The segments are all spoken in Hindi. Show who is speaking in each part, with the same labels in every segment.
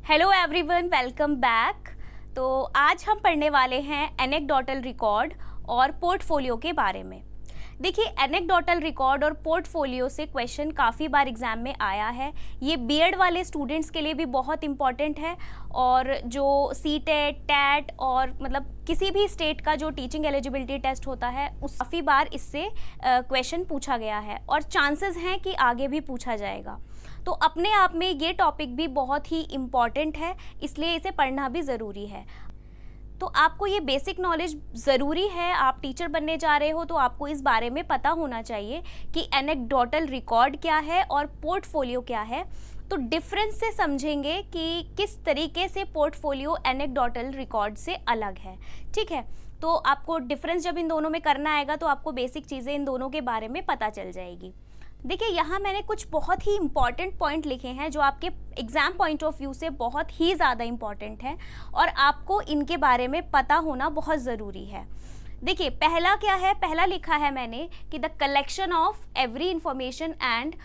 Speaker 1: Hello everyone, welcome back. तो आज हम पढ़ने वाले हैं एनेक्डोटल रिकॉर्ड और पोर्टफोलियो के बारे में। देखिए, एनेक्डोटल रिकॉर्ड और पोर्टफोलियो से क्वेश्चन काफ़ी बार एग्जाम में आया है। ये बीएड वाले स्टूडेंट्स के लिए भी बहुत इंपॉर्टेंट है और जो सीटेट, टैट और मतलब किसी भी स्टेट का जो टीचिंग एलिजिबिलिटी टेस्ट होता है उस काफ़ी बार इससे क्वेश्चन पूछा गया है और चांसेस हैं कि आगे भी पूछा जाएगा। तो अपने आप में ये टॉपिक भी बहुत ही इम्पॉर्टेंट है, इसलिए इसे पढ़ना भी ज़रूरी है। तो आपको ये बेसिक नॉलेज ज़रूरी है। आप टीचर बनने जा रहे हो तो आपको इस बारे में पता होना चाहिए कि एनेक्डोटल रिकॉर्ड क्या है और पोर्टफोलियो क्या है। तो डिफरेंस से समझेंगे कि किस तरीके से पोर्टफोलियो एनेक्डोटल रिकॉर्ड से अलग है। ठीक है, तो आपको डिफरेंस जब इन दोनों में करना आएगा तो आपको बेसिक चीज़ें इन दोनों के बारे में पता चल जाएगी। देखिए, यहाँ मैंने कुछ बहुत ही इम्पॉर्टेंट पॉइंट लिखे हैं जो आपके एग्ज़ाम पॉइंट ऑफ व्यू से बहुत ही ज़्यादा इम्पॉर्टेंट हैं और आपको इनके बारे में पता होना बहुत ज़रूरी है। देखिए, पहला क्या है? पहला लिखा है मैंने कि the collection of every information and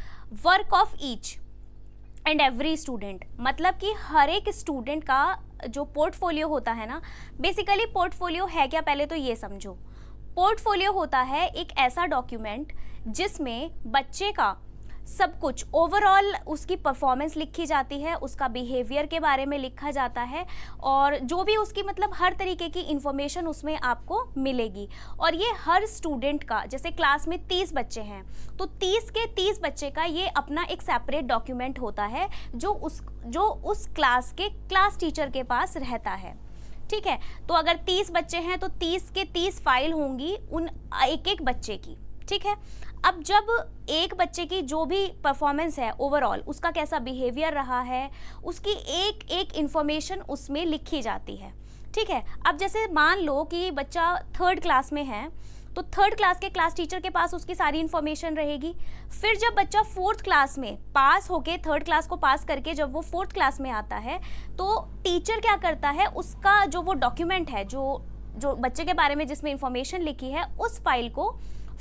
Speaker 1: work of each and every student. मतलब कि हर एक स्टूडेंट का जो पोर्टफोलियो होता है ना, बेसिकली पोर्टफोलियो है क्या, पहले तो ये समझो। पोर्टफोलियो होता है एक ऐसा डॉक्यूमेंट जिसमें बच्चे का सब कुछ ओवरऑल उसकी परफॉर्मेंस लिखी जाती है, उसका बिहेवियर के बारे में लिखा जाता है और जो भी उसकी मतलब हर तरीके की इंफॉर्मेशन उसमें आपको मिलेगी। और ये हर स्टूडेंट का, जैसे क्लास में 30 बच्चे हैं तो 30 के 30 बच्चे का ये अपना एक सेपरेट डॉक्यूमेंट होता है जो उस क्लास के क्लास टीचर के पास रहता है। ठीक है, तो अगर 30 बच्चे हैं तो 30 के 30 फाइल होंगी उन एक एक बच्चे की। ठीक है, अब जब एक बच्चे की जो भी परफॉर्मेंस है ओवरऑल, उसका कैसा बिहेवियर रहा है, उसकी एक एक इंफॉर्मेशन उसमें लिखी जाती है। ठीक है, अब जैसे मान लो कि बच्चा 3rd क्लास में है तो 3rd क्लास के क्लास टीचर के पास उसकी सारी इन्फॉर्मेशन रहेगी। फिर जब बच्चा 4th क्लास में पास होके 3rd क्लास को पास करके जब वो 4th क्लास में आता है तो टीचर क्या करता है, उसका जो वो डॉक्यूमेंट है जो बच्चे के बारे में जिसमें इंफॉर्मेशन लिखी है उस फाइल को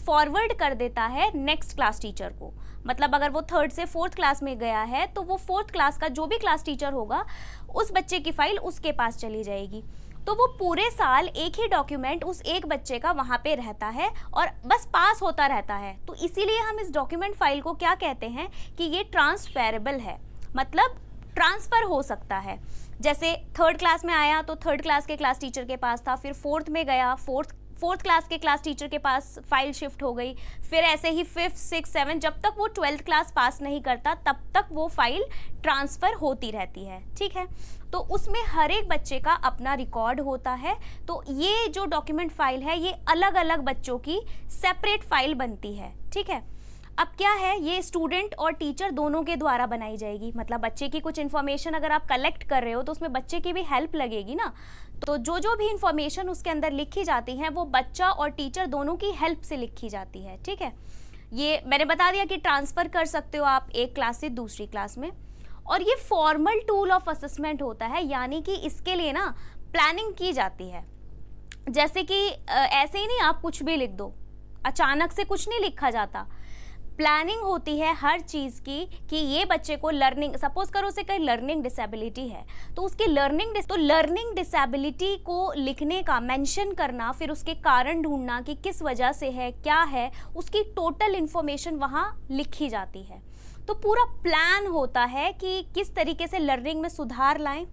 Speaker 1: फॉरवर्ड कर देता है नेक्स्ट क्लास टीचर को। मतलब अगर वो 3rd से 4th क्लास में गया है तो वो 4th क्लास का जो भी क्लास टीचर होगा उस बच्चे की फाइल उसके पास चली जाएगी। तो वो पूरे साल एक ही डॉक्यूमेंट उस एक बच्चे का वहाँ पे रहता है और बस पास होता रहता है। तो इसीलिए हम इस डॉक्यूमेंट फाइल को क्या कहते हैं कि ये ट्रांसफेरेबल है, मतलब ट्रांसफ़र हो सकता है। जैसे 3rd क्लास में आया तो 3rd क्लास के क्लास टीचर के पास था, फिर 4th में गया, 4th क्लास के क्लास टीचर के पास फाइल शिफ्ट हो गई, फिर ऐसे ही 5th, 6th, 7th, जब तक वो 12th क्लास पास नहीं करता तब तक वो फाइल ट्रांसफ़र होती रहती है। ठीक है, तो उसमें हर एक बच्चे का अपना रिकॉर्ड होता है। तो ये जो डॉक्यूमेंट फाइल है ये अलग अलग बच्चों की सेपरेट फाइल बनती है। ठीक है, अब क्या है, ये स्टूडेंट और टीचर दोनों के द्वारा बनाई जाएगी। मतलब बच्चे की कुछ इन्फॉर्मेशन अगर आप कलेक्ट कर रहे हो तो उसमें बच्चे की भी हेल्प लगेगी ना। तो जो भी इन्फॉर्मेशन उसके अंदर लिखी जाती है वो बच्चा और टीचर दोनों की हेल्प से लिखी जाती है। ठीक है, ये मैंने बता दिया कि ट्रांसफ़र कर सकते हो आप एक क्लास से दूसरी क्लास में। और ये फॉर्मल टूल ऑफ असेसमेंट होता है, यानी कि इसके लिए ना प्लानिंग की जाती है। जैसे कि ऐसे ही नहीं आप कुछ भी लिख दो, अचानक से कुछ नहीं लिखा जाता। प्लानिंग होती है हर चीज़ की कि ये बच्चे को लर्निंग, सपोज करो उसे कहीं लर्निंग डिसेबिलिटी है तो उसकी लर्निंग डिसेबिलिटी को लिखने का, मेंशन करना, फिर उसके कारण ढूंढना कि किस वजह से है, क्या है, उसकी टोटल इन्फॉर्मेशन वहाँ लिखी जाती है। तो पूरा प्लान होता है कि किस तरीके से लर्निंग में सुधार लाएं,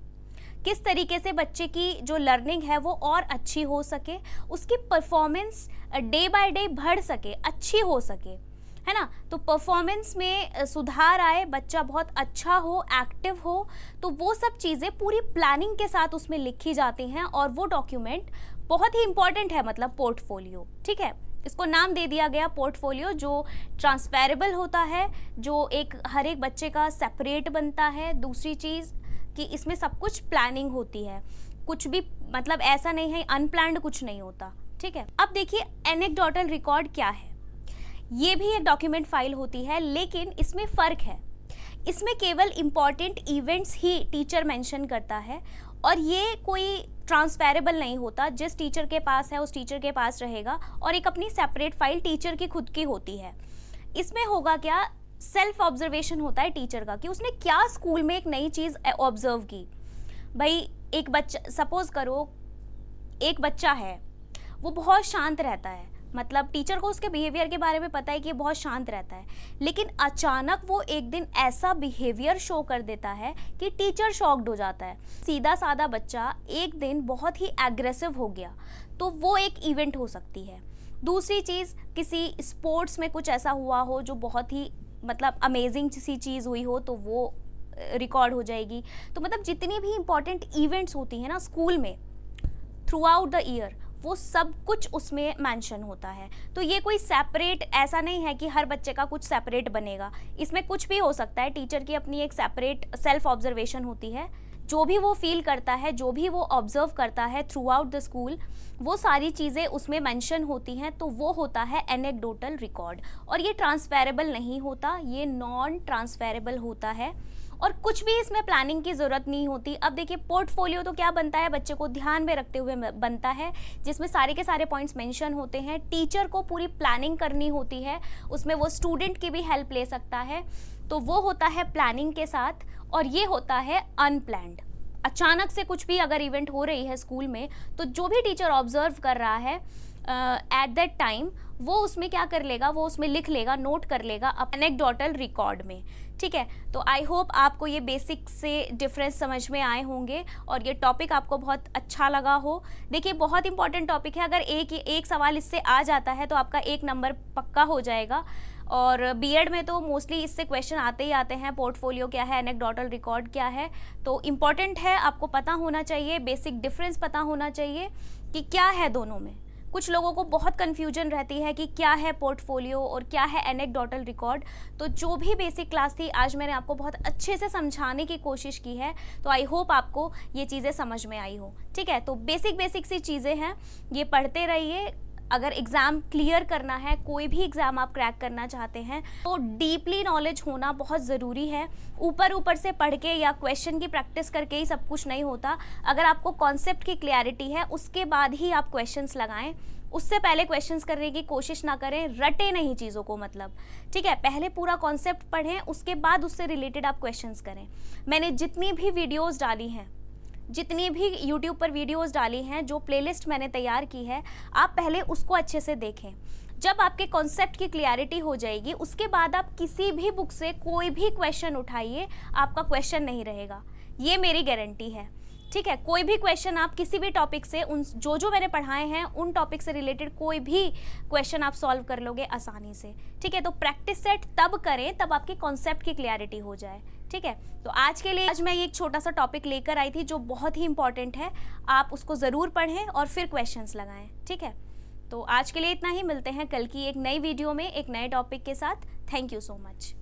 Speaker 1: किस तरीके से बच्चे की जो लर्निंग है वो और अच्छी हो सके, उसकी परफॉर्मेंस डे बाय डे बढ़ सके, अच्छी हो सके, है ना। तो परफॉर्मेंस में सुधार आए, बच्चा बहुत अच्छा हो, एक्टिव हो, तो वो सब चीज़ें पूरी प्लानिंग के साथ उसमें लिखी जाती हैं और वो डॉक्यूमेंट बहुत ही इंपॉर्टेंट है, मतलब पोर्टफोलियो। ठीक है, इसको नाम दे दिया गया पोर्टफोलियो, जो ट्रांसफेरेबल होता है, जो एक हर एक बच्चे का सेपरेट बनता है। दूसरी चीज़ कि इसमें सब कुछ प्लानिंग होती है, कुछ भी मतलब ऐसा नहीं है अनप्लान्ड कुछ नहीं होता। ठीक है, अब देखिए एनेक्डोटल रिकॉर्ड क्या है। ये भी एक डॉक्यूमेंट फाइल होती है, लेकिन इसमें फ़र्क है। इसमें केवल इम्पॉर्टेंट इवेंट्स ही टीचर मेंशन करता है और ये कोई ट्रांसफेरेबल नहीं होता। जिस टीचर के पास है उस टीचर के पास रहेगा और एक अपनी सेपरेट फाइल टीचर की खुद की होती है। इसमें होगा क्या, सेल्फ ऑब्जर्वेशन होता है टीचर का कि उसने क्या स्कूल में एक नई चीज़ ऑब्जर्व की। भाई एक बच्चा, सपोज करो एक बच्चा है, वो बहुत शांत रहता है, मतलब टीचर को उसके बिहेवियर के बारे में पता है कि ये बहुत शांत रहता है, लेकिन अचानक वो एक दिन ऐसा बिहेवियर शो कर देता है कि टीचर शॉक्ड हो जाता है। सीधा साधा बच्चा एक दिन बहुत ही एग्रेसिव हो गया, तो वो एक इवेंट हो सकती है। दूसरी चीज़, किसी स्पोर्ट्स में कुछ ऐसा हुआ हो जो बहुत ही मतलब अमेजिंग सी चीज़ हुई हो, तो वो रिकॉर्ड हो जाएगी। तो मतलब जितनी भी इम्पॉर्टेंट इवेंट्स होती हैं ना स्कूल में थ्रू आउट द ईयर, वो सब कुछ उसमें मेंशन होता है। तो ये कोई सेपरेट ऐसा नहीं है कि हर बच्चे का कुछ सेपरेट बनेगा, इसमें कुछ भी हो सकता है। टीचर की अपनी एक सेपरेट सेल्फ ऑब्जर्वेशन होती है, जो भी वो फील करता है, जो भी वो ऑब्जर्व करता है थ्रू आउट द स्कूल, वो सारी चीज़ें उसमें मेंशन होती हैं, तो वो होता है एनेक्डोटल रिकॉर्ड। और ये ट्रांसफेरेबल नहीं होता, ये नॉन ट्रांसफेरेबल होता है, और कुछ भी इसमें प्लानिंग की ज़रूरत नहीं होती। अब देखिए पोर्टफोलियो तो क्या बनता है, बच्चे को ध्यान में रखते हुए बनता है, जिसमें सारे के सारे पॉइंट्स मेंशन होते हैं। टीचर को पूरी प्लानिंग करनी होती है, उसमें वो स्टूडेंट की भी हेल्प ले सकता है, तो वो होता है प्लानिंग के साथ। और ये होता है अनप्लैन्ड, अचानक से कुछ भी अगर इवेंट हो रही है स्कूल में, तो जो भी टीचर ऑब्जर्व कर रहा है एट दैट टाइम, वो उसमें क्या कर लेगा, वो उसमें लिख लेगा, नोट कर लेगा एनेक्डोटल रिकॉर्ड में। ठीक है, तो आई होप आपको ये बेसिक से डिफरेंस समझ में आए होंगे और ये टॉपिक आपको बहुत अच्छा लगा हो। देखिए बहुत इंपॉर्टेंट टॉपिक है, अगर एक सवाल इससे आ जाता है तो आपका 1 नंबर पक्का हो जाएगा। और बीएड में तो मोस्टली इससे क्वेश्चन आते ही आते हैं, पोर्टफोलियो क्या है, एनेक्डोटल रिकॉर्ड क्या है, तो इम्पॉर्टेंट है, आपको पता होना चाहिए, बेसिक डिफरेंस पता होना चाहिए कि क्या है दोनों में। कुछ लोगों को बहुत कन्फ्यूजन रहती है कि क्या है पोर्टफोलियो और क्या है एनेक्डोटल रिकॉर्ड। तो जो भी बेसिक क्लास थी आज मैंने आपको बहुत अच्छे से समझाने की कोशिश की है, तो आई होप आपको ये चीज़ें समझ में आई हो। ठीक है, तो बेसिक सी चीज़ें हैं, ये पढ़ते रहिए। अगर एग्ज़ाम क्लियर करना है, कोई भी एग्ज़ाम आप क्रैक करना चाहते हैं, तो डीपली नॉलेज होना बहुत ज़रूरी है। ऊपर से पढ़ के या क्वेश्चन की प्रैक्टिस करके ही सब कुछ नहीं होता। अगर आपको कॉन्सेप्ट की क्लैरिटी है, उसके बाद ही आप क्वेश्चंस लगाएं, उससे पहले क्वेश्चंस करने की कोशिश ना करें, रटे नहीं चीज़ों को, मतलब ठीक है, पहले पूरा कॉन्सेप्ट पढ़ें, उसके बाद उससे रिलेटेड आप क्वेश्चंस करें। मैंने जितनी भी वीडियोज़ डाली हैं, जितनी भी YouTube पर वीडियोस डाली हैं, जो प्लेलिस्ट मैंने तैयार की है, आप पहले उसको अच्छे से देखें। जब आपके कॉन्सेप्ट की क्लियरिटी हो जाएगी, उसके बाद आप किसी भी बुक से कोई भी क्वेश्चन उठाइए, आपका क्वेश्चन नहीं रहेगा, ये मेरी गारंटी है। ठीक है, कोई भी क्वेश्चन आप किसी भी टॉपिक से, उन जो मैंने पढ़ाए हैं उन टॉपिक से रिलेटेड कोई भी क्वेश्चन आप सॉल्व कर लोगे आसानी से। ठीक है, तो प्रैक्टिस सेट तब करें तब आपके कॉन्सेप्ट की क्लैरिटी हो जाए। ठीक है, तो आज के लिए मैं ये एक छोटा सा टॉपिक लेकर आई थी जो बहुत ही इंपॉर्टेंट है, आप उसको ज़रूर पढ़ें और फिर क्वेश्चंस लगाएं। ठीक है, तो आज के लिए इतना ही, मिलते हैं कल की एक नई वीडियो में एक नए टॉपिक के साथ। Thank you so much.